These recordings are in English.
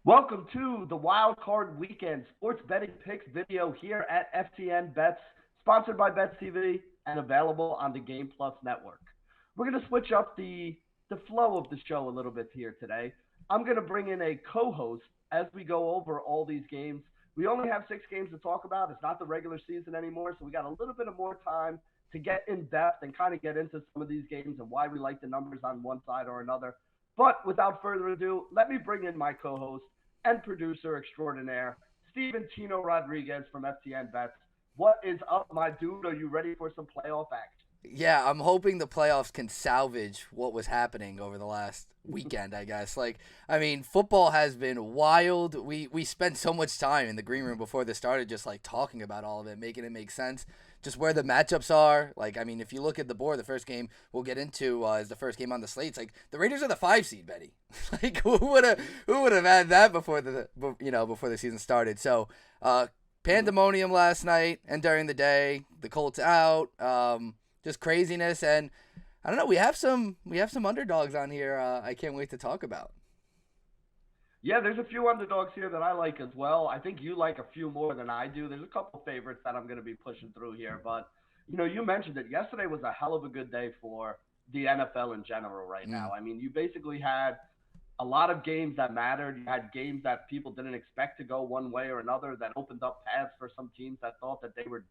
Welcome to the Wildcard Weekend Sports Betting Picks video here at FTN Bets, sponsored by Bets TV and available on the Game Plus Network. We're going to switch up the flow of the show a little bit here today. I'm going to bring in a co-host as we go over all these games. We only have 6 games to talk about. It's not the regular season anymore, so we got a little bit of more time to get in depth and kind of get into some of these games and why we like the numbers on one side or another. But without further ado, let me bring in my co-host and producer extraordinaire, Stephen Tino Rodriguez from FTN Bets. What is up, my dude? Are you ready for some playoff action? Yeah, I'm hoping the playoffs can salvage what was happening over the last weekend, I guess. Football has been wild. We spent so much time in the green room before this started just talking about all of it, making it make sense, just where the matchups are. If you look at the board, the first game we'll get into is the first game on the slates. The Raiders are the 5 seed, Betty. Who would have had that before the season started? So, pandemonium last night and during the day, the Colts out. Just craziness, and I don't know. We have some underdogs on here. I can't wait to talk about. Yeah, there's a few underdogs here that I like as well. I think you like a few more than I do. There's a couple favorites that I'm going to be pushing through here, but you mentioned it. Yesterday was a hell of a good day for the NFL in general right now. I mean, you basically had a lot of games that mattered. You had games that people didn't expect to go one way or another that opened up paths for some teams that thought that they were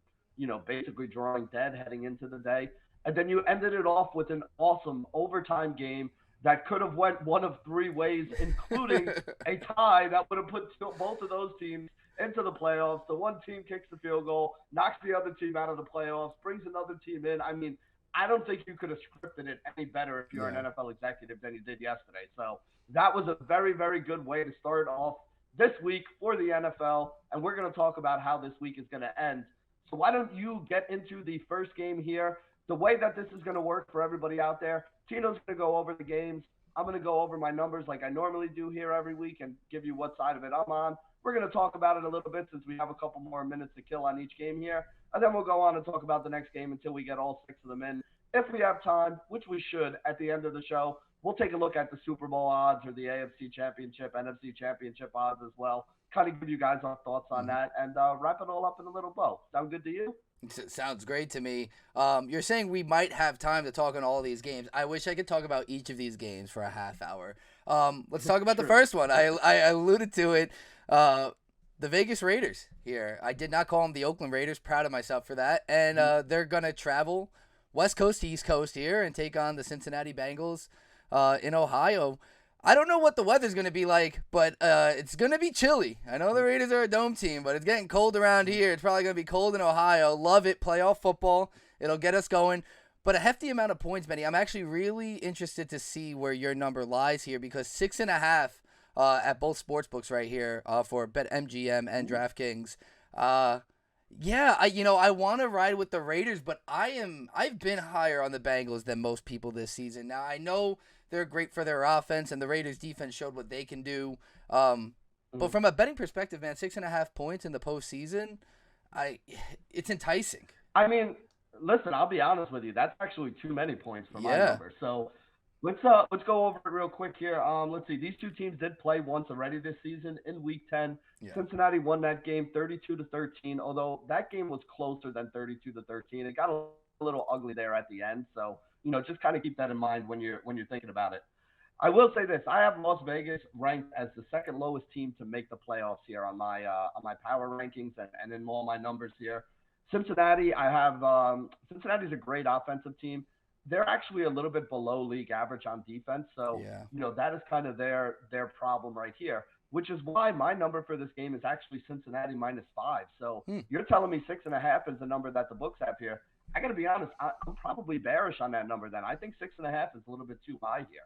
basically drawing dead heading into the day. And then you ended it off with an awesome overtime game that could have went one of 3 ways, including a tie that would have put both of those teams into the playoffs. The one team kicks the field goal, knocks the other team out of the playoffs, brings another team in. I mean, I don't think you could have scripted it any better if you're an NFL executive than you did yesterday. So that was a very, very good way to start off this week for the NFL. And we're going to talk about how this week is going to end. So why don't you get into the first game here? The way that this is going to work for everybody out there, Tino's going to go over the games. I'm going to go over my numbers like I normally do here every week and give you what side of it I'm on. We're going to talk about it a little bit since we have a couple more minutes to kill on each game here. And then we'll go on and talk about the next game until we get all 6 of them in. If we have time, which we should at the end of the show, we'll take a look at the Super Bowl odds or the AFC Championship, NFC Championship odds as well. Kind of give you guys our thoughts on that and wrap it all up in a little bow. Sound good to you? Sounds great to me. You're saying we might have time to talk on all these games. I wish I could talk about each of these games for a half hour. Let's talk about the first one. I alluded to it. The Vegas Raiders here. I did not call them the Oakland Raiders. Proud of myself for that. And they're going to travel West Coast to East Coast here and take on the Cincinnati Bengals in Ohio. I don't know what the weather's going to be like, but it's going to be chilly. I know the Raiders are a dome team, but it's getting cold around here. It's probably going to be cold in Ohio. Love it. Playoff football. It'll get us going. But a hefty amount of points, Benny. I'm actually really interested to see where your number lies here because 6.5 at both sports books right here for BetMGM and DraftKings. I want to ride with the Raiders, but I've been higher on the Bengals than most people this season. Now, I know they're great for their offense, and the Raiders' defense showed what they can do. But from a betting perspective, man, 6.5 points in the postseason, it's enticing. I mean, listen, I'll be honest with you. That's actually too many points for my number. So let's go over it real quick here. Let's see. These 2 teams did play once already this season in Week 10. Yeah. Cincinnati won that game 32-13, although that game was closer than 32-13. It got a little ugly there at the end. So, just kind of keep that in mind when you're thinking about it. I will say this. I have Las Vegas ranked as the second lowest team to make the playoffs here on my power rankings and in all my numbers here. Cincinnati, I have Cincinnati's a great offensive team. They're actually a little bit below league average on defense. So, that is kind of their problem right here, which is why my number for this game is actually Cincinnati -5. So you're telling me 6.5 is the number that the books have here. I got to be honest, I'm probably bearish on that number then. I think 6.5 is a little bit too high here.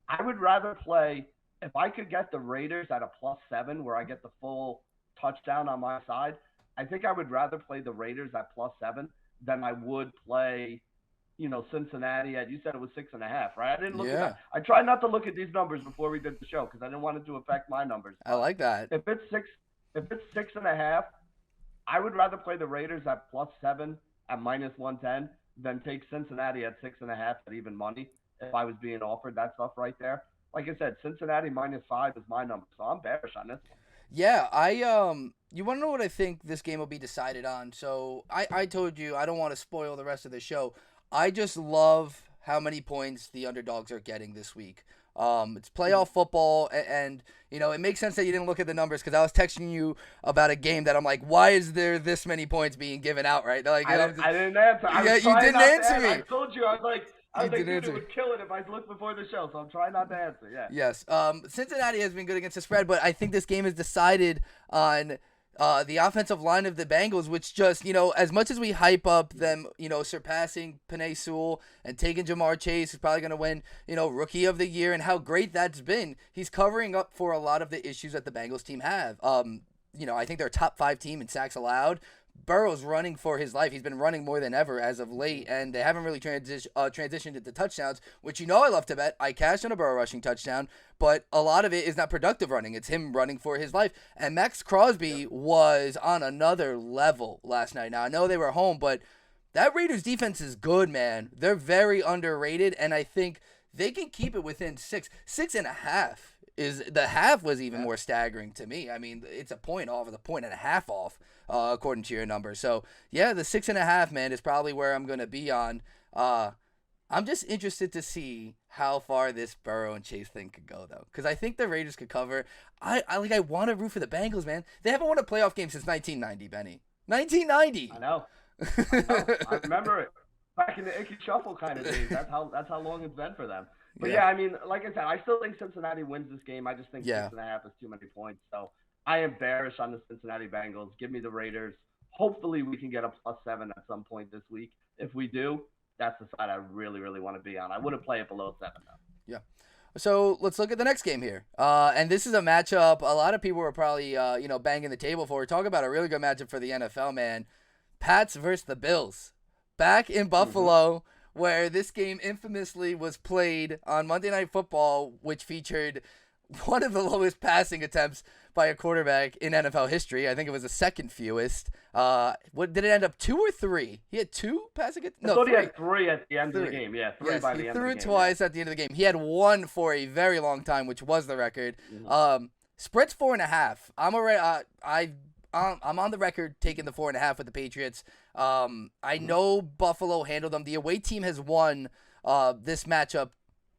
I would rather play, if I could get the Raiders at a +7 where I get the full touchdown on my side, I think I would rather play the Raiders at +7 than I would play Cincinnati at, you said it was 6.5, right? I didn't look at that. I tried not to look at these numbers before we did the show because I didn't want it to affect my numbers. I like that. If it's 6.5, I would rather play the Raiders at +7 at -110 than take Cincinnati at 6.5 at even money if I was being offered that stuff right there. like I said, Cincinnati -5 is my number, so I'm bearish on this one. Yeah, you want to know what I think this game will be decided on? So I told you I don't want to spoil the rest of the show. I just love how many points the underdogs are getting this week. It's playoff football, and you know it makes sense that you didn't look at the numbers because I was texting you about a game that I'm like, why is there this many points being given out? Right? Like, I didn't answer. I yeah, was you trying didn't not to answer answer. I me. told you, You dude, didn't it answer. would kill it if I looked before the show, so I'm trying not to answer. Yeah. Yes. Cincinnati has been good against the spread, but I think this game is decided on the offensive line of the Bengals, which just, you know, as much as we hype up them, you know, surpassing Penei Sewell and taking Jamar Chase, who's probably going to win, you know, Rookie of the Year, and how great that's been, he's covering up for a lot of the issues that the Bengals team have. You know, I think they're a top 5 team in sacks allowed. Burrow's running for his life. He's been running more than ever as of late, and they haven't really transitioned into touchdowns, which you know I love to bet. I cashed on a Burrow rushing touchdown, but a lot of it is not productive running. It's him running for his life. And Max Crosby was on another level last night. Now, I know they were home, but that Raiders defense is good, man. They're very underrated, and I think they can keep it within 6. 6.5 is the half was even more staggering to me. I mean, it's a point off, it's a point and a half off, according to your number. So yeah, the 6.5, man, is probably where I'm gonna be on. I'm just interested to see how far this Burrow and Chase thing could go, though, because I think the Raiders could cover. I want to root for the Bengals, man. They haven't won a playoff game since 1990, Benny. 1990. I know. I remember it back in the Icky Shuffle kind of days. That's how long it's been for them. But yeah, I mean, like I said, I still think Cincinnati wins this game. I just think 6.5 is too many points. So I am bearish on the Cincinnati Bengals. Give me the Raiders. Hopefully we can get a +7 at some point this week. If we do, that's the side I really, really want to be on. I wouldn't play it below 7 though. Yeah. So let's look at the next game here. And this is a matchup a lot of people were probably banging the table for. We're talking about a really good matchup for the NFL, man. Pats versus the Bills. Back in Buffalo, where this game infamously was played on Monday Night Football, which featured one of the lowest passing attempts by a quarterback in NFL history. I think it was the second fewest. What did it end up, 2 or 3? He had 2 passing attempts? No, I thought he had 3 at the end of the game. Yeah, 3 by the end of the game. He threw twice at the end of the game. He had 1 for a very long time, which was the record. Spread's 4.5. I'm on the record taking the 4.5 with the Patriots. I know Buffalo handled them. The away team has won this matchup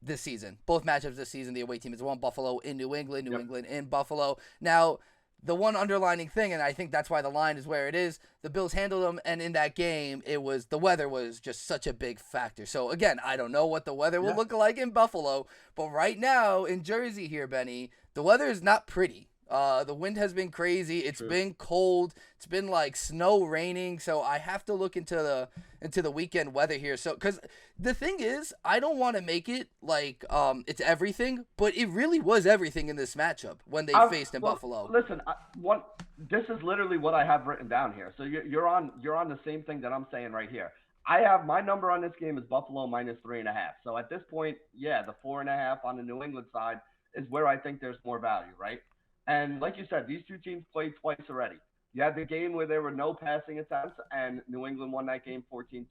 this season. Both matchups this season, the away team has won. Buffalo in New England, New England in Buffalo. Now, the one underlining thing, and I think that's why the line is where it is, the Bills handled them, and in that game, the weather was just such a big factor. So, again, I don't know what the weather will look like in Buffalo, but right now in Jersey here, Benny, the weather is not pretty. The wind has been crazy. It's been cold. It's been like snow raining. So I have to look into the weekend weather here. So, because the thing is, I don't want to make it like it's everything, but it really was everything in this matchup when they faced in Buffalo. Listen, this is literally what I have written down here. So you're on the same thing that I'm saying right here. I have my number on this game is Buffalo -3.5. So at this point, yeah, the 4.5 on the New England side is where I think there's more value, right? And like you said, these two teams played twice already. You had the game where there were no passing attempts, and New England won that game 14-10.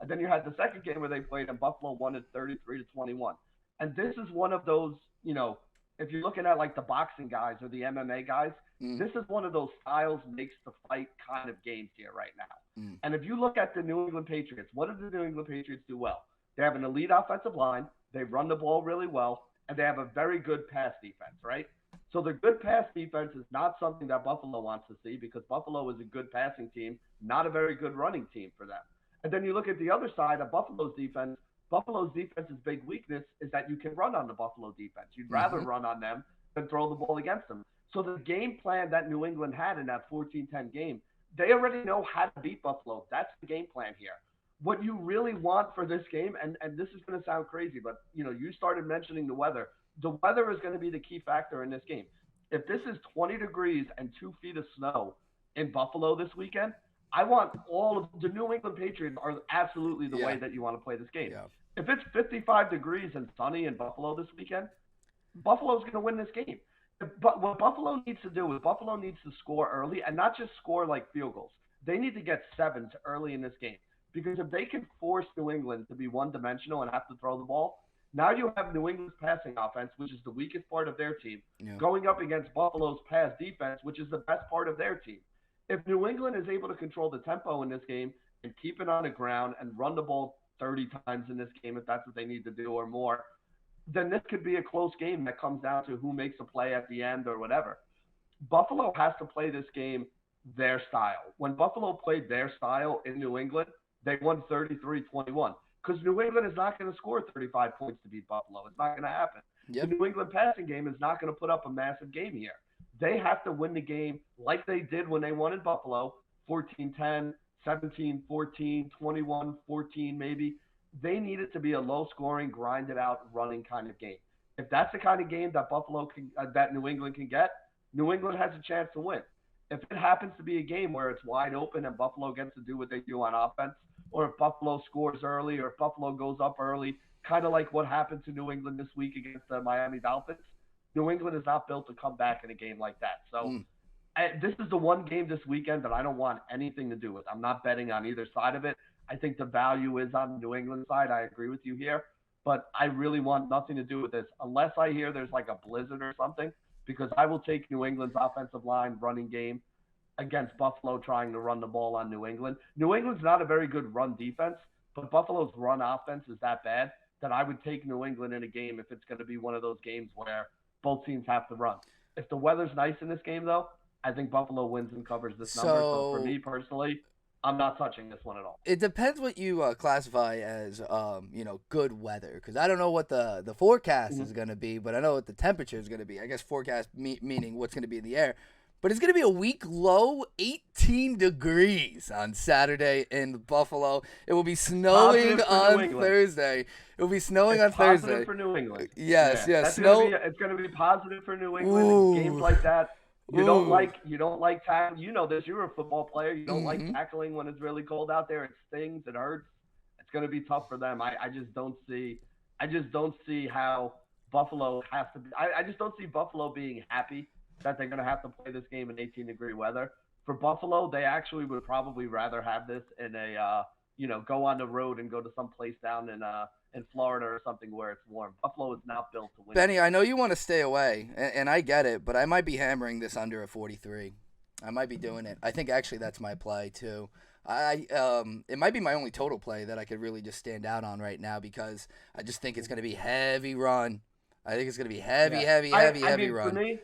And then you had the second game where they played, and Buffalo won it 33-21. And this is one of those, you know, if you're looking at like the boxing guys or the MMA guys, this is one of those styles makes the fight kind of games here right now. And if you look at the New England Patriots, what do the New England Patriots do well? They have an elite offensive line, they run the ball really well, and they have a very good pass defense, right? So the good pass defense is not something that Buffalo wants to see because Buffalo is a good passing team, not a very good running team for them. And then you look at the other side of Buffalo's defense. Buffalo's defense's big weakness is that you can run on the Buffalo defense. You'd rather run on them than throw the ball against them. So the game plan that New England had in that 14-10 game, they already know how to beat Buffalo. That's the game plan here. What you really want for this game, and this is going to sound crazy, but you know, you started mentioning the weather. The weather is going to be the key factor in this game. If this is 20 degrees and 2 feet of snow in Buffalo this weekend, I want all of the New England Patriots are absolutely the way that you want to play this game. Yeah. If it's 55 degrees and sunny in Buffalo this weekend, Buffalo's going to win this game. But what Buffalo needs to do is Buffalo needs to score early and not just score like field goals. They need to get 7s early in this game because if they can force New England to be one-dimensional and have to throw the ball, Now you have New England's passing offense, which is the weakest part of their team, Yeah. going up against Buffalo's pass defense, which is the best part of their team. If New England is able to control the tempo in this game and keep it on the ground and run the ball 30 times in this game, if that's what they need to do or more, then this could be a close game that comes down to who makes a play at the end or whatever. Buffalo has to play this game their style. When Buffalo played their style in New England, they won 33-21 because New England is not going to score 35 points to beat Buffalo. It's not going to happen. Yep. The New England passing game is not going to put up a massive game here. They have to win the game like they did when they won in Buffalo, 14-10, 17-14, 21-14 maybe. They need it to be a low-scoring, grinded-out, running kind of game. If that's the kind of game that that New England can get, New England has a chance to win. If it happens to be a game where it's wide open and Buffalo gets to do what they do on offense, or if Buffalo scores early, or if Buffalo goes up early, kind of like what happened to New England this week against the Miami Dolphins, New England is not built to come back in a game like that. So this is the one game this weekend that I don't want anything to do with. I'm not betting on either side of it. I think the value is on the New England side. I agree with you here. But I really want nothing to do with this unless I hear there's like a blizzard or something, because I will take New England's offensive line running game against Buffalo trying to run the ball on New England. New England's not a very good run defense, but Buffalo's run offense is that bad that I would take New England in a game if it's going to be one of those games where both teams have to run. If the weather's nice in this game, though, I think Buffalo wins and covers this number. So for me personally, I'm not touching this one at all. It depends what you classify as, good weather. Because I don't know what the forecast is going to be, but I know what the temperature is going to be. I guess forecast meaning what's going to be in the air. But it's going to be a week low 18 degrees on Saturday in Buffalo. It will be snowing on Thursday. It will be snowing on Thursday. Positive for New England. Yes. It's going to be positive for New England. Games like that. You don't like tackling. You know this. You're a football player. You don't like tackling when it's really cold out there. It stings. It hurts. It's going to be tough for them. I just don't see how Buffalo has to be. I just don't see Buffalo being happy that they're going to have to play this game in 18-degree weather. For Buffalo, they actually would probably rather have this in a go on the road and go to some place down in Florida or something where it's warm. Buffalo is not built to win. Benny, I know you want to stay away, and I get it, but I might be hammering this under a 43. I might be doing it. I think actually that's my play too. It might be my only total play that I could really just stand out on right now because I just think it's going to be heavy run. I think it's going to be heavy run.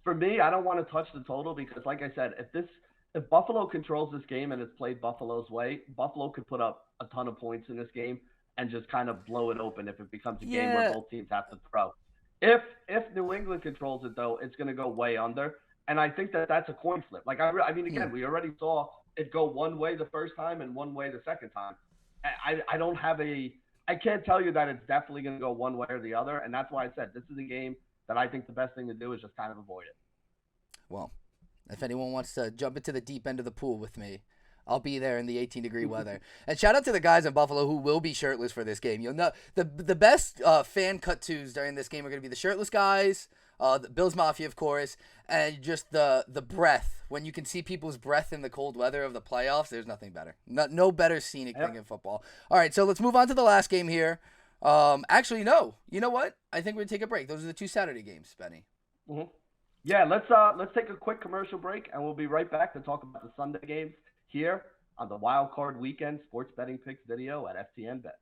For me, I don't want to touch the total because, like I said, if Buffalo controls this game and it's played Buffalo's way, Buffalo could put up a ton of points in this game and just kind of blow it open if it becomes a game where both teams have to throw. If New England controls it, though, it's going to go way under, and I think that's a coin flip. Like again, we already saw it go one way the first time and one way the second time. I can't tell you that it's definitely going to go one way or the other, and that's why I said this is a game that I think the best thing to do is just kind of avoid it. Well, if anyone wants to jump into the deep end of the pool with me, I'll be there in the 18-degree weather. And shout out to the guys in Buffalo who will be shirtless for this game. You'll know the best fan cut twos during this game are going to be the shirtless guys, the Bills Mafia, of course, and just the breath. When you can see people's breath in the cold weather of the playoffs, there's nothing better. No better scenic thing in football. All right, so let's move on to the last game here. Actually, no. You know what? I think we're going to take a break. Those are the two Saturday games, Benny. Mm-hmm. Yeah, let's take a quick commercial break, and we'll be right back to talk about the Sunday games here on the Wildcard Weekend Sports Betting Picks video at FTN Bets.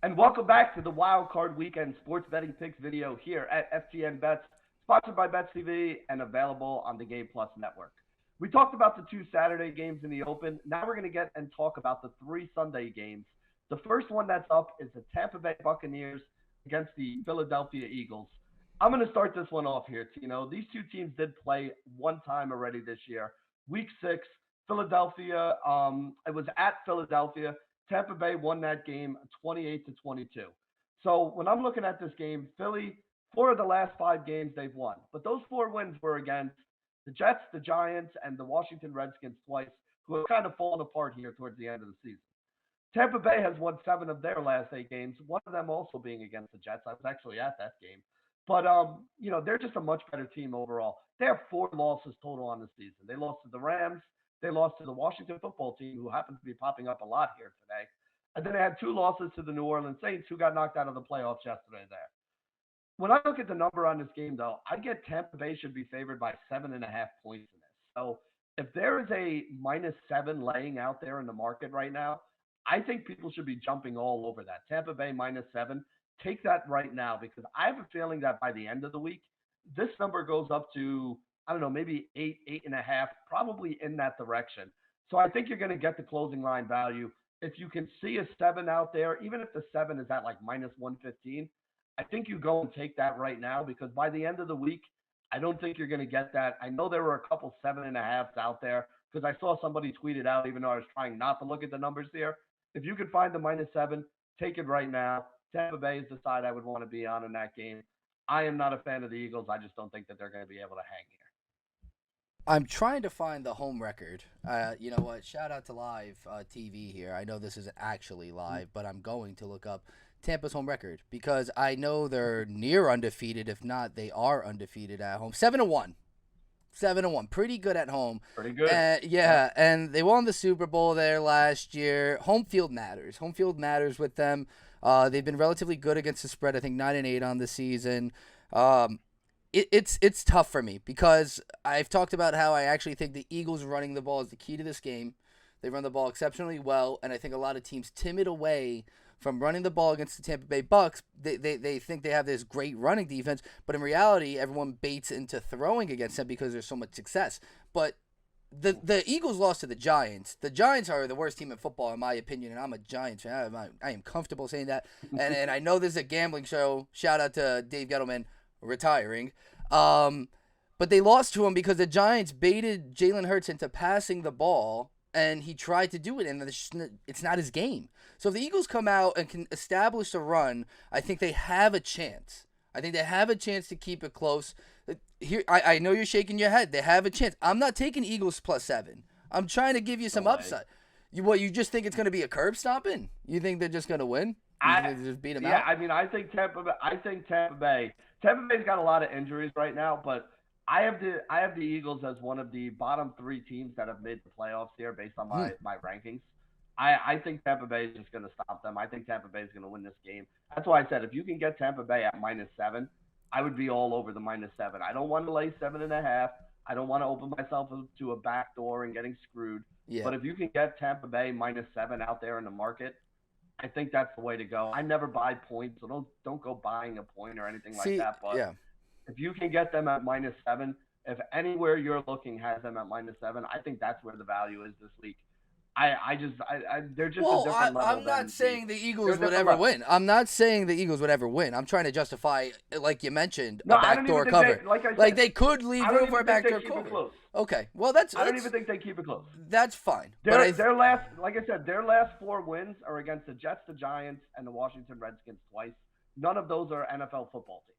And welcome back to the Wildcard Weekend Sports Betting Picks video here at FTN Bets, sponsored by Bets TV and available on the Game Plus Network. We talked about the two Saturday games in the open. Now we're going to get and talk about the three Sunday games. The first one that's up is the Tampa Bay Buccaneers against the Philadelphia Eagles. I'm going to start this one off here, Tino. These two teams did play one time already this year. Week 6, Philadelphia, it was at Philadelphia. Tampa Bay won that game 28-22. So when I'm looking at this game, Philly, 4 of the last 5 games they've won. But those 4 wins were against the Jets, the Giants, and the Washington Redskins twice, who have kind of fallen apart here towards the end of the season. Tampa Bay has won 7 of their last 8 games, one of them also being against the Jets. I was actually at that game. But they're just a much better team overall. They have 4 losses total on the season. They lost to the Rams. They lost to the Washington football team, who happens to be popping up a lot here today. And then they had 2 losses to the New Orleans Saints, who got knocked out of the playoffs yesterday there. When I look at the number on this game, though, I get Tampa Bay should be favored by 7.5 points in this. So if there is a -7 laying out there in the market right now, I think people should be jumping all over that. Tampa Bay -7. Take that right now because I have a feeling that by the end of the week, this number goes up to, I don't know, maybe 8.5, probably in that direction. So I think you're going to get the closing line value. If you can see a 7 out there, even if the 7 is at like -115, I think you go and take that right now because by the end of the week, I don't think you're going to get that. I know there were a couple 7.5s out there because I saw somebody tweet it out, even though I was trying not to look at the numbers here. If you could find the -7, take it right now. Tampa Bay is the side I would want to be on in that game. I am not a fan of the Eagles. I just don't think that they're going to be able to hang here. I'm trying to find the home record. You know what? Shout out to live TV here. I know this isn't actually live, but I'm going to look up Tampa's home record because I know they're near undefeated. If not, they are undefeated at home. 7-1. 7-1. Pretty good at home. Pretty good. Yeah, and they won the Super Bowl there last year. Home field matters. Home field matters with them. They've been relatively good against the spread. I think 9-8 on the season. It's tough for me because I've talked about how I actually think the Eagles running the ball is the key to this game. They run the ball exceptionally well, and I think a lot of teams timid away from running the ball against the Tampa Bay Bucks. They think they have this great running defense, but in reality, everyone baits into throwing against them because there's so much success. But the Eagles lost to the Giants. The Giants are the worst team in football, in my opinion, and I'm a Giants fan. I am comfortable saying that. And I know this is a gambling show. Shout out to Dave Gettleman retiring. But they lost to him because the Giants baited Jalen Hurts into passing the ball, and he tried to do it, and it's not his game. So if the Eagles come out and can establish a run, I think they have a chance. I think they have a chance to keep it close. Here, I know you're shaking your head. They have a chance. I'm not taking Eagles +7. I'm trying to give you some upside. You just think it's going to be a curb stomping? You think they're just going to win? Just beat them out? Yeah, I mean, I think Tampa Bay. Tampa Bay's got a lot of injuries right now, but I have the Eagles as one of the bottom 3 teams that have made the playoffs here based on my rankings. I think Tampa Bay is just going to stop them. I think Tampa Bay is going to win this game. That's why I said if you can get Tampa Bay at -7, I would be all over the -7. I don't want to lay 7.5. I don't want to open myself to a back door and getting screwed. Yeah. But if you can get Tampa Bay -7 out there in the market, I think that's the way to go. I never buy points, so don't go buying a point or anything like that. But if you can get them at -7, if anywhere you're looking has them at -7, I think that's where the value is this week. They're just a different level. I'm not saying the Eagles would ever win. I'm not saying the Eagles would ever win. I'm trying to justify, like you mentioned, a backdoor cover. Like they could leave room for a backdoor cover. Okay, well I don't even think they keep it close. That's fine. Their last, like I said, their last 4 wins are against the Jets, the Giants, and the Washington Redskins twice. None of those are NFL football teams.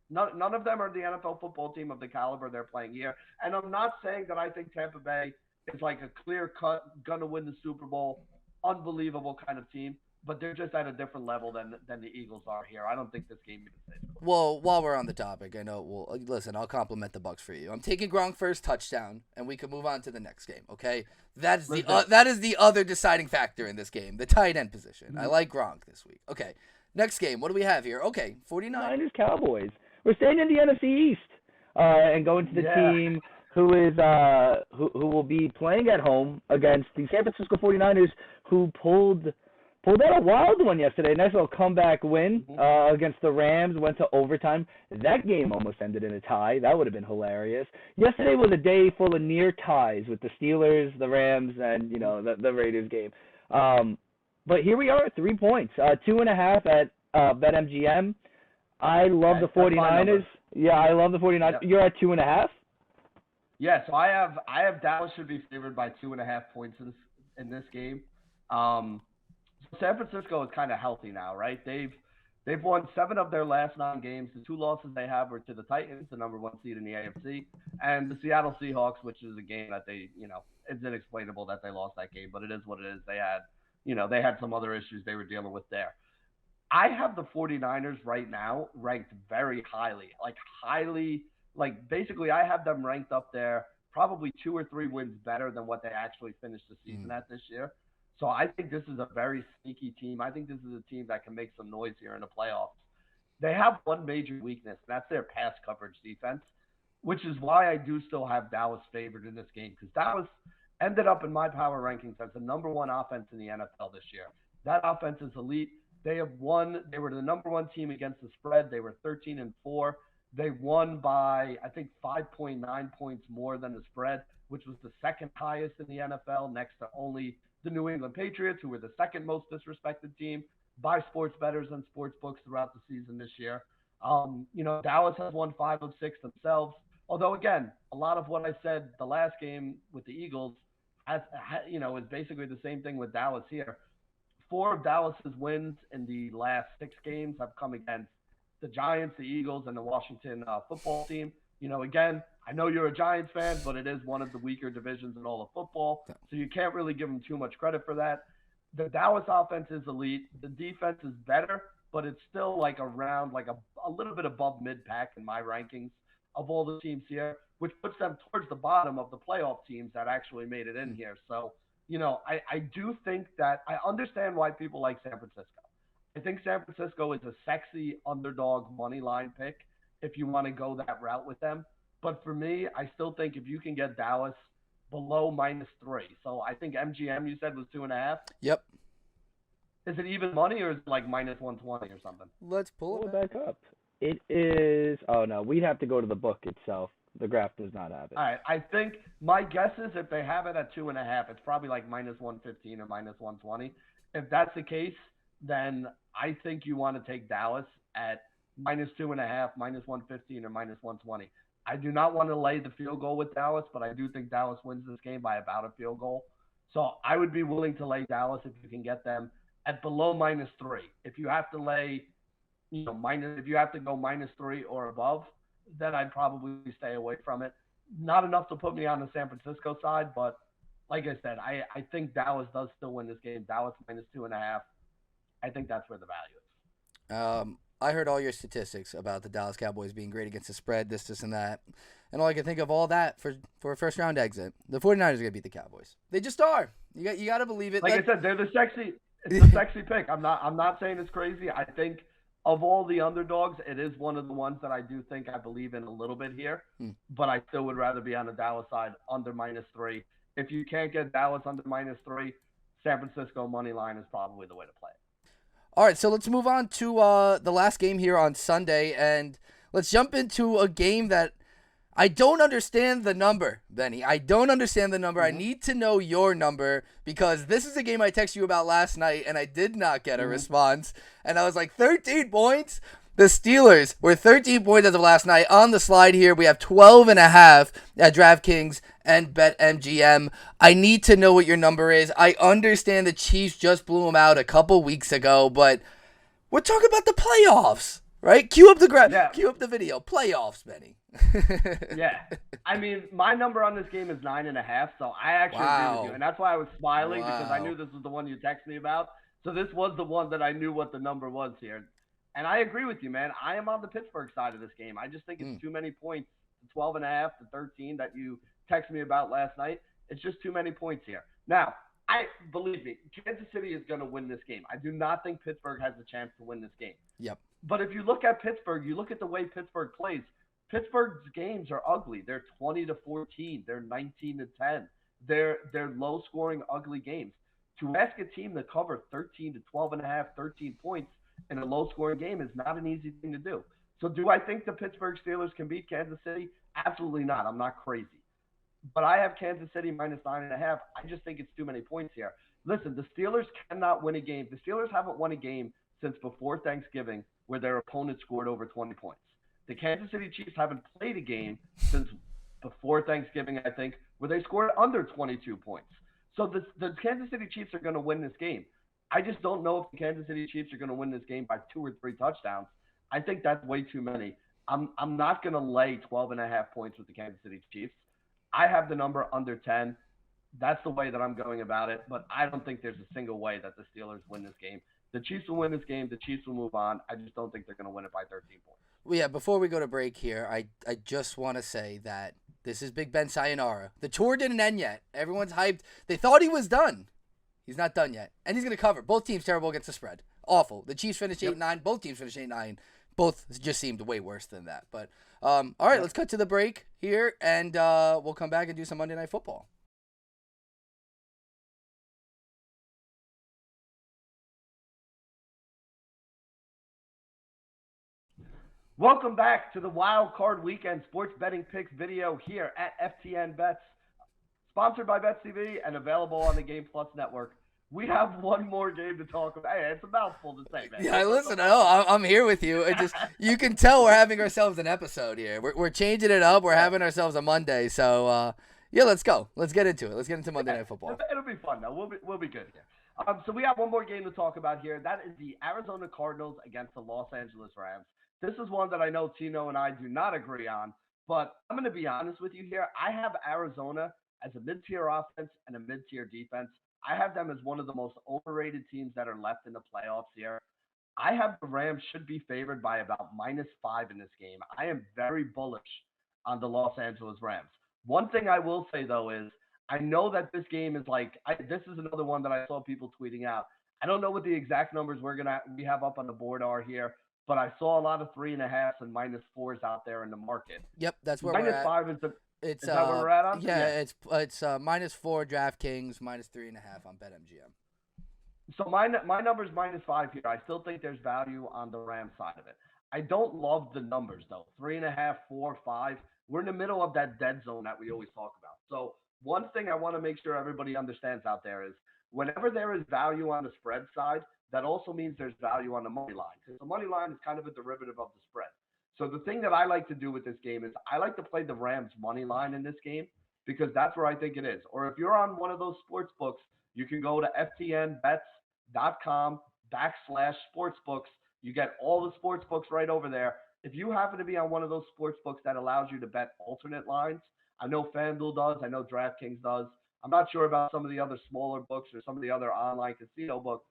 None of them are the NFL football team of the caliber they're playing here. And I'm not saying that I think Tampa Bay is like a clear-cut, gonna win the Super Bowl, unbelievable kind of team, but they're just at a different level than the Eagles are here. I don't think this game even stays close. Well, while we're on the topic, I know. Well, listen, I'll compliment the Bucs for you. I'm taking Gronk first touchdown, and we can move on to the next game. Okay, that is the other deciding factor in this game, the tight end position. Mm-hmm. I like Gronk this week. Okay, next game. What do we have here? Okay, 49ers Cowboys. We're staying in the NFC East and going to the team who who will be playing at home against the San Francisco 49ers, who pulled out a wild one yesterday. Nice little comeback win against the Rams, went to overtime. That game almost ended in a tie. That would have been hilarious. Yesterday was a day full of near ties with the Steelers, the Rams, and the Raiders game. But here we are, 3 points, 2.5 at BetMGM. I love the 49ers. Yeah, I love the 49ers. Yep. You're at 2.5? Yeah, so I have Dallas should be favored by 2.5 points in this game. So San Francisco is kind of healthy now, right? They've won 7 of their last 9 games. The 2 losses they have were to the Titans, the number 1 seed in the AFC, and the Seattle Seahawks, which is a game that it's inexplainable that they lost that game, but it is what it is. They had some other issues they were dealing with there. I have the 49ers right now ranked very highly. Like basically I have them ranked up there, probably 2 or 3 wins better than what they actually finished the season at this year. So I think this is a very sneaky team. I think this is a team that can make some noise here in the playoffs. They have one major weakness, and that's their pass coverage defense, which is why I do still have Dallas favored in this game, because Dallas ended up in my power rankings as the number one offense in the NFL this year. That offense is elite. They have won. They were the number one team against the spread. They were 13-4. They won by, I think, 5.9 points more than the spread, which was the second highest in the NFL, next to only the New England Patriots, who were the second most disrespected team by sports bettors and sports books throughout the season this year. Dallas has won 5 of 6 themselves. Although, again, a lot of what I said the last game with the Eagles is basically the same thing with Dallas here. 4 of Dallas's wins in the last 6 games have come against the Giants, the Eagles, and the Washington football team. Again, I know you're a Giants fan, but it is one of the weaker divisions in all of football, so you can't really give them too much credit for that. The Dallas offense is elite. The defense is better, but it's still like around like a little bit above mid-pack in my rankings of all the teams here, which puts them towards the bottom of the playoff teams that actually made it in here. So, I do think that I understand why people like San Francisco. I think San Francisco is a sexy underdog money line pick if you want to go that route with them. But for me, I still think if you can get Dallas below -3. So I think MGM you said was 2.5. Yep. Is it even money or is it like -120 or something? Let's pull it back up. It is. Oh no, we'd have to go to the book itself. The graph does not have it. All right. I think my guess is if they have it at 2.5, it's probably like -115 or -120. If that's the case, then I think you want to take Dallas at -2.5, -115 or -120. I do not want to lay the field goal with Dallas, but I do think Dallas wins this game by about a field goal. So I would be willing to lay Dallas if you can get them at below -3. If you have to lay, if you have to go -3 or above, then I'd probably stay away from it. Not enough to put me on the San Francisco side, but like I said, I think Dallas does still win this game. Dallas -2.5. I think that's where the value is. I heard all your statistics about the Dallas Cowboys being great against the spread, this, and that. And all I can think of all that for a first-round exit. The 49ers are going to beat the Cowboys. They just are. You got to believe it. Like I said, they're the sexy pick. I'm not saying it's crazy. I think of all the underdogs, it is one of the ones that I do think I believe in a little bit here. But I still would rather be on the Dallas side under -3. If you can't get Dallas under -3, San Francisco money line is probably the way to play it. All right, so let's move on to the last game here on Sunday, and let's jump into a game that I don't understand the number, Benny. I don't understand the number. I need to know your number because this is a game I texted you about last night, and I did not get a response. And I was like, 13 points? The Steelers were 13 points as of last night. On the slide here, we have 12.5 at DraftKings and BetMGM. I need to know what your number is. I understand the Chiefs just blew them out a couple weeks ago, but we're talking about the playoffs, right? Cue up the video. Playoffs, Benny. Yeah. I mean, my number on this game is 9.5, so I actually agree with you. And that's why I was smiling because I knew this was the one you texted me about. So this was the one that I knew what the number was here. And I agree with you, man. I am on the Pittsburgh side of this game. I just think it's too many points, 12.5 to 13 that you texted me about last night. It's just too many points here. Now, believe me, Kansas City is going to win this game. I do not think Pittsburgh has a chance to win this game. Yep. But if you look at Pittsburgh, you look at the way Pittsburgh plays. Pittsburgh's games are ugly. They're 20-14. They're 19-10. They're low-scoring, ugly games. To ask a team to cover 13 to 12.5, 13 points in a low-scoring game is not an easy thing to do. So do I think the Pittsburgh Steelers can beat Kansas City? Absolutely not. I'm not crazy. But I have Kansas City -9.5. I just think it's too many points here. Listen, the Steelers cannot win a game. The Steelers haven't won a game since before Thanksgiving where their opponent scored over 20 points. The Kansas City Chiefs haven't played a game since before Thanksgiving, I think, where they scored under 22 points. So the Kansas City Chiefs are going to win this game. I just don't know if the Kansas City Chiefs are going to win this game by 2 or 3 touchdowns. I think that's way too many. I'm not going to lay 12.5 points with the Kansas City Chiefs. I have the number under 10. That's the way that I'm going about it, but I don't think there's a single way that the Steelers win this game. The Chiefs will win this game. The Chiefs will move on. I just don't think they're going to win it by 13 points. Well, yeah, before we go to break here, I just want to say that this is Big Ben sayonara. The tour didn't end yet. Everyone's hyped. They thought he was done. He's not done yet. And he's going to cover. Both teams terrible against the spread. Awful. The Chiefs finished 8-9. Both teams finished 8-9. Both just seemed way worse than that. But, all right, let's cut to the break here, and we'll come back and do some Monday Night Football. Welcome back to the Wildcard Weekend Sports Betting Picks video here at FTN Bets, sponsored by BetsTV and available on the Game Plus Network. We have one more game to talk about. Hey, it's a mouthful to say, man. Yeah, listen, I'm here with you. It just you can tell we're having ourselves an episode here. We're changing it up. We're having ourselves a Monday. So yeah, let's go. Let's get into it. Let's get into Monday Night Football. It'll be fun though. We'll be good here. So we have one more game to talk about here. That is the Arizona Cardinals against the Los Angeles Rams. This is one that I know Tino and I do not agree on, but I'm going to be honest with you here. I have Arizona as a mid-tier offense and a mid-tier defense. I have them as one of the most overrated teams that are left in the playoffs here. I have the Rams should be favored by about -5 in this game. I am very bullish on the Los Angeles Rams. One thing I will say, though, is I know that this game is this is another one that I saw people tweeting out. I don't know what the exact numbers we have up on the board are here, but I saw a lot of 3.5s and -4s out there in the market. Yep, that's where we're at. -5 is It's is that where we're at on? Yeah, it's -4 DraftKings, -3.5 on BetMGM. So my number's -5 here. I still think there's value on the Rams side of it. I don't love the numbers though. 3.5, 4, 5. We're in the middle of that dead zone that we always talk about. So one thing I want to make sure everybody understands out there is whenever there is value on the spread side, that also means there's value on the money line, because the money line is kind of a derivative of the spread. So the thing that I like to do with this game is I like to play the Rams money line in this game because that's where I think it is. Or if you're on one of those sports books, you can go to ftnbets.com/sportsbooks. You get all the sports books right over there. If you happen to be on one of those sports books that allows you to bet alternate lines, I know FanDuel does, I know DraftKings does. I'm not sure about some of the other smaller books or some of the other online casino books,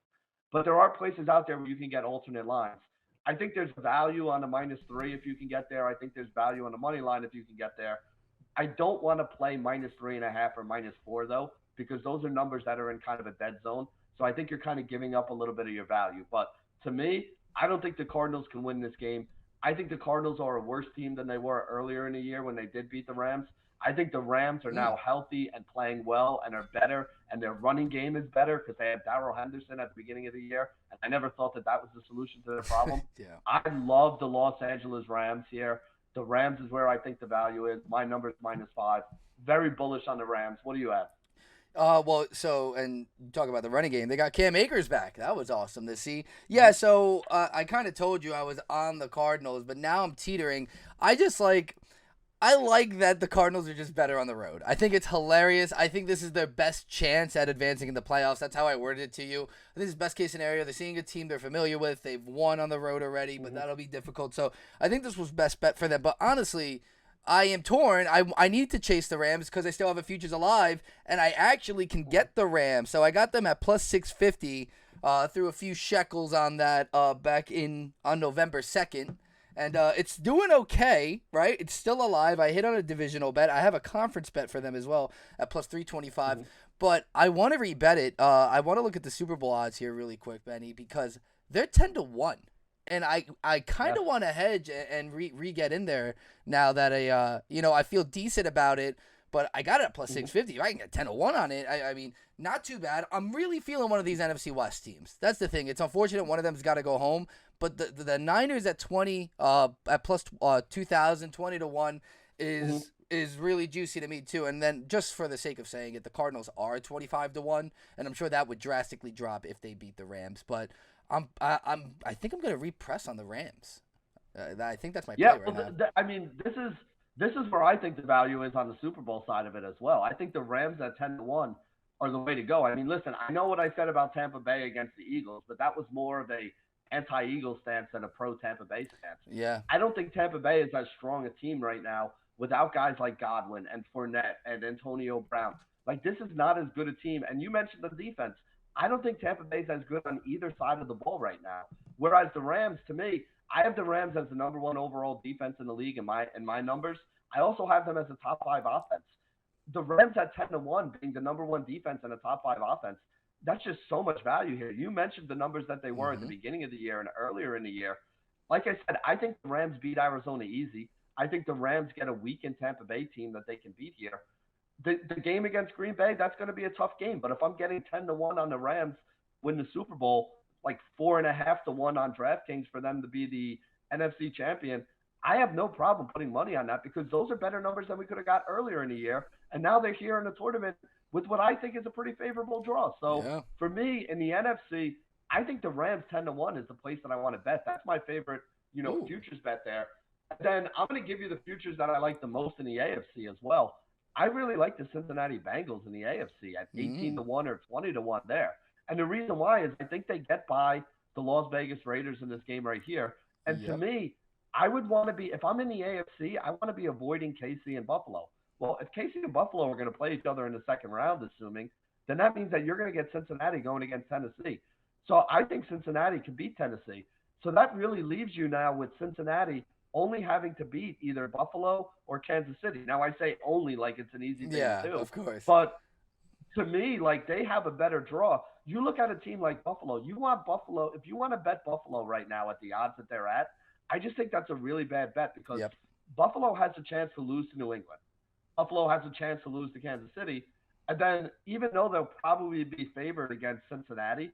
but there are places out there where you can get alternate lines. I think there's value on the -3 if you can get there. I think there's value on the money line if you can get there. I don't want to play -3.5 or -4 though, because those are numbers that are in kind of a dead zone. So I think you're kind of giving up a little bit of your value. But to me, I don't think the Cardinals can win this game. I think the Cardinals are a worse team than they were earlier in the year when they did beat the Rams. I think the Rams are now healthy and playing well and are better, and their running game is better because they had Darrell Henderson at the beginning of the year, and I never thought that was the solution to their problem. Yeah. I love the Los Angeles Rams here. The Rams is where I think the value is. My number is -5. Very bullish on the Rams. What do you have? Well, so, and talk about the running game. They got Cam Akers back. That was awesome to see. Yeah, so I kind of told you I was on the Cardinals, but now I'm teetering. I like that the Cardinals are just better on the road. I think it's hilarious. I think this is their best chance at advancing in the playoffs. That's how I worded it to you. I think this is best case scenario. They're seeing a team they're familiar with. They've won on the road already, but that'll be difficult. So I think this was best bet for them. But honestly, I am torn. I need to chase the Rams because I still have a futures alive, and I actually can get the Rams. So I got them at +650 through a few shekels on that back on November 2nd. And it's doing okay, right? It's still alive. I hit on a divisional bet. I have a conference bet for them as well at +325. But I want to rebet it. I want to look at the Super Bowl odds here really quick, Benny, because they're 10-1. And I kind of want to hedge and re-get in there now that I feel decent about it. But I got it at +650. If I can get 10-1 on it, I mean, not too bad. I'm really feeling one of these NFC West teams. That's the thing. It's unfortunate one of them's got to go home. But the Niners at 20, at +2,000, 20-1 is really juicy to me too. And then just for the sake of saying it, the Cardinals are 25-1, and I'm sure that would drastically drop if they beat the Rams. But I think I'm gonna repress on the Rams. I think that's my play right now. I mean, this is where I think the value is on the Super Bowl side of it as well. I think the Rams at 10-1 are the way to go. I mean, listen, I know what I said about Tampa Bay against the Eagles, but that was more of a anti-Eagle stance than a pro-Tampa Bay stance. Yeah. I don't think Tampa Bay is as strong a team right now without guys like Godwin and Fournette and Antonio Brown. Like, this is not as good a team. And you mentioned the defense. I don't think Tampa Bay's as good on either side of the ball right now. Whereas the Rams, to me, I have the Rams as the number one overall defense in the league in my numbers. I also have them as a top 5 offense. The Rams at 10-1 being the number one defense and a top 5 offense, that's just so much value here. You mentioned the numbers that they were at the beginning of the year and earlier in the year. Like I said, I think the Rams beat Arizona easy. I think the Rams get a weakened Tampa Bay team that they can beat here. The game against Green Bay, that's going to be a tough game. But if I'm getting 10-1 on the Rams win the Super Bowl, like 4.5-1 on DraftKings for them to be the NFC champion, I have no problem putting money on that because those are better numbers than we could have got earlier in the year. And now they're here in the tournament with what I think is a pretty favorable draw. So for me in the NFC, I think the Rams 10-1 is the place that I want to bet. That's my favorite, futures bet there. And then I'm going to give you the futures that I like the most in the AFC as well. I really like the Cincinnati Bengals in the AFC at 18-1 or 20-1 there. And the reason why is I think they get by the Las Vegas Raiders in this game right here. And to me, I would want to be, if I'm in the AFC, I want to be avoiding KC and Buffalo. Well, if KC and Buffalo are going to play each other in the second round, assuming, then that means that you're going to get Cincinnati going against Tennessee. So I think Cincinnati can beat Tennessee. So that really leaves you now with Cincinnati only having to beat either Buffalo or Kansas City. Now, I say only like it's an easy thing to do. Yeah, of course. But to me, like they have a better draw. You look at a team like Buffalo. You want Buffalo. If you want to bet Buffalo right now at the odds that they're at, I just think that's a really bad bet because Buffalo has a chance to lose to New England. Buffalo has a chance to lose to Kansas City. And then even though they'll probably be favored against Cincinnati,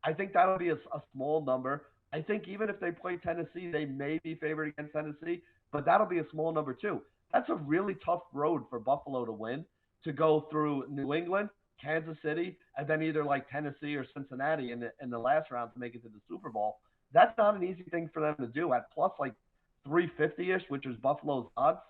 I think that'll be a small number. I think even if they play Tennessee, they may be favored against Tennessee, but that'll be a small number too. That's a really tough road for Buffalo to win, to go through New England, Kansas City, and then either like Tennessee or Cincinnati in the last round to make it to the Super Bowl. That's not an easy thing for them to do at plus like 350-ish, which is Buffalo's odds.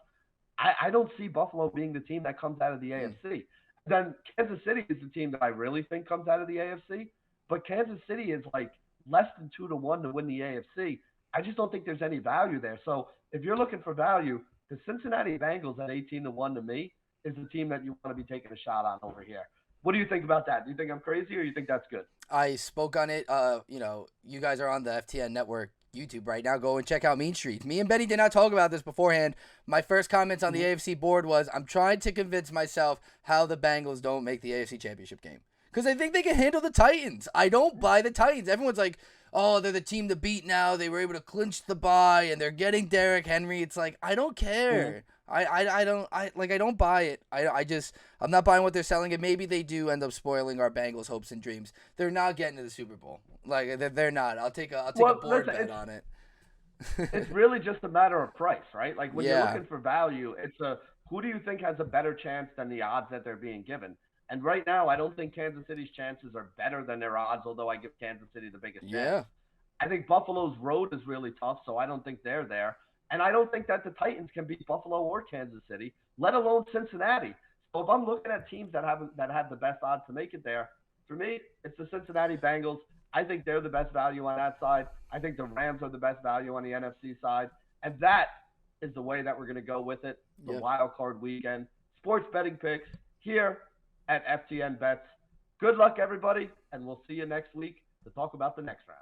I don't see Buffalo being the team that comes out of the AFC. Then Kansas City is the team that I really think comes out of the AFC, but Kansas City is like less than 2-1 to win the AFC. I just don't think there's any value there. So if you're looking for value, the Cincinnati Bengals at 18-1 to me is the team that you want to be taking a shot on over here. What do you think about that? Do you think I'm crazy or you think that's good? I spoke on it. You guys are on the FTN Network YouTube right now. Go and check out Mean Streets. Me and Benny did not talk about this beforehand. My first comments on the AFC board was I'm trying to convince myself how the Bengals don't make the AFC Championship game. Because I think they can handle the Titans. I don't buy the Titans. Everyone's like, oh, they're the team to beat now. They were able to clinch the bye, and they're getting Derrick Henry. It's like, I don't care. I don't buy it. I'm not buying what they're selling, and maybe they do end up spoiling our Bengals' hopes and dreams. They're not getting to the Super Bowl. Like, they're not. I'll take a board bet on it. It's really just a matter of price, right? Like, when you're looking for value, it's who do you think has a better chance than the odds that they're being given? And right now, I don't think Kansas City's chances are better than their odds, although I give Kansas City the biggest chance. I think Buffalo's road is really tough, so I don't think they're there. And I don't think that the Titans can beat Buffalo or Kansas City, let alone Cincinnati. So if I'm looking at teams that have the best odds to make it there, for me, it's the Cincinnati Bengals. I think they're the best value on that side. I think the Rams are the best value on the NFC side. And that is the way that we're going to go with it, the Wildcard weekend. Sports betting picks here at FTN Bets. Good luck, everybody, and we'll see you next week to talk about the next round.